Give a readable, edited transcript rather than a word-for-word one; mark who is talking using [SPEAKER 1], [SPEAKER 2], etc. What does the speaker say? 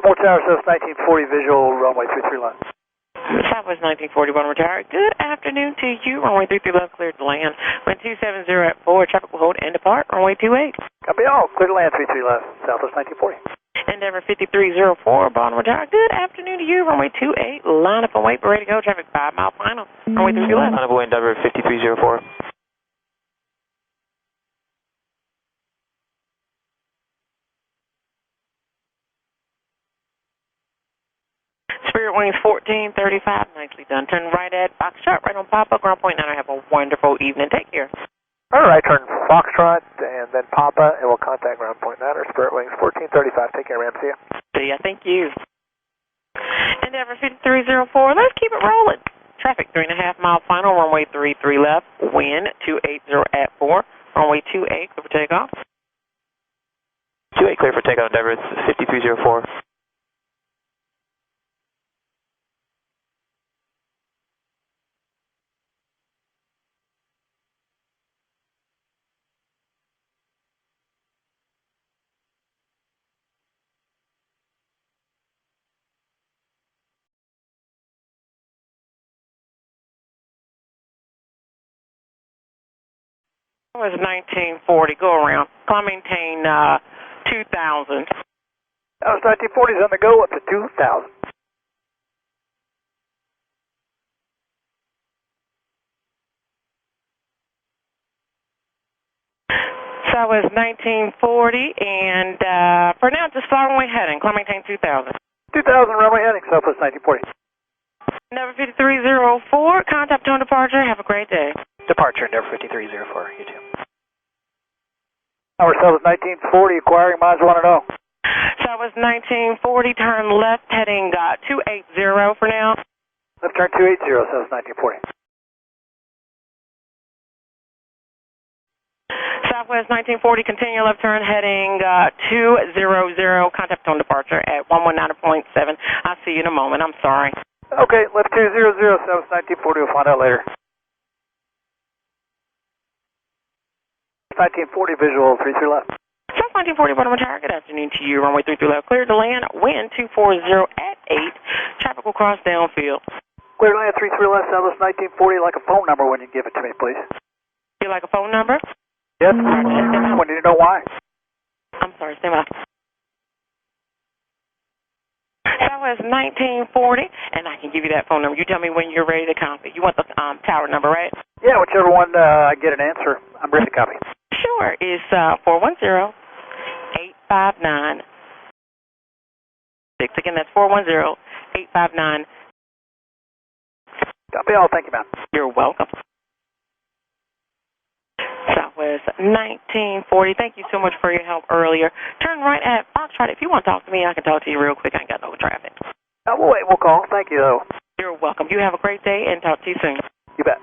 [SPEAKER 1] More Tower, South 1940, visual, runway 33 left.
[SPEAKER 2] Southwest 1940, Baltimore Tower. Good afternoon to you. Runway 33 left, cleared to land. Wind 270 at 4. Traffic will hold and depart. Runway 28.
[SPEAKER 1] Copy all. Clear to land 33 left, Southwest 1940.
[SPEAKER 2] Endeavor 5304, Baltimore Tower. Good afternoon to you. Runway 28. Line up and wait. We're ready to go. Traffic 5 mile final. Runway 33 left.
[SPEAKER 3] Line up and wait, Endeavor 5304.
[SPEAKER 2] Spirit Wings 1435. Nicely done. Turn right at Foxtrot, right on Papa, ground point 9. Have a wonderful evening. Take care.
[SPEAKER 1] All right, turn Foxtrot and then Papa, and we'll contact ground point 9 or Spirit Wings 1435. Take care, ma'am. See ya.
[SPEAKER 2] See ya. Thank you. Endeavor 5304. Let's keep it rolling. Traffic 3.5 mile final. Runway 33 left. Wind 280 at 4. Runway 28. Clear for takeoff.
[SPEAKER 3] 28 clear for takeoff, Endeavor. It's 5304.
[SPEAKER 2] It was 1940. Go around. Climb maintain 2000.
[SPEAKER 1] That was 1940s on the go up to 2000.
[SPEAKER 2] So it was 1940, and for now, just fly runway heading. Climb maintain 2000.
[SPEAKER 1] 2000 runway heading, Southwest 1940.
[SPEAKER 2] Endeavor 5304. Contact on departure. Have a great day.
[SPEAKER 1] Departure, Endeavor 5304. You too. Our Southwest 1940, acquiring miles 1 and 0.
[SPEAKER 2] Southwest 1940, turn left heading 280 for now.
[SPEAKER 1] Left turn 280, Southwest 1940.
[SPEAKER 2] Southwest 1940, continue left turn heading 200. Contact on departure at 119.7. I'll see you in a moment. I'm sorry.
[SPEAKER 1] Okay, left 200, Southwest 1940. We'll find out later. 1940, visual 33 left.
[SPEAKER 2] South 1940, Baltimore Tower. Good afternoon to you. Runway 33 left, clear to land. Wind 240 at 8. Traffic will cross downfield.
[SPEAKER 1] Clear to land 33 left, Southwest 1940. Like a phone number when you give it to me, please.
[SPEAKER 2] You like a phone number?
[SPEAKER 1] Yes. We need to know why.
[SPEAKER 2] I'm sorry, stand by. Southwest 1940, and I can give you that phone number. You tell me when you're ready to copy. You want the tower number, right?
[SPEAKER 1] Yeah, whichever one I get an answer, I'm ready to copy.
[SPEAKER 2] Sure. It's 410-859-6. Again, that's 410-859.
[SPEAKER 1] Copy all. Thank you, ma'am.
[SPEAKER 2] You're welcome. Southwest 1940. Thank you so much for your help earlier. Turn right at Foxtrot. If you want to talk to me, I can talk to you real quick. I ain't got no traffic.
[SPEAKER 1] We'll wait. We'll call. Thank you, though.
[SPEAKER 2] You're welcome. You have a great day, and talk to you soon.
[SPEAKER 1] You bet.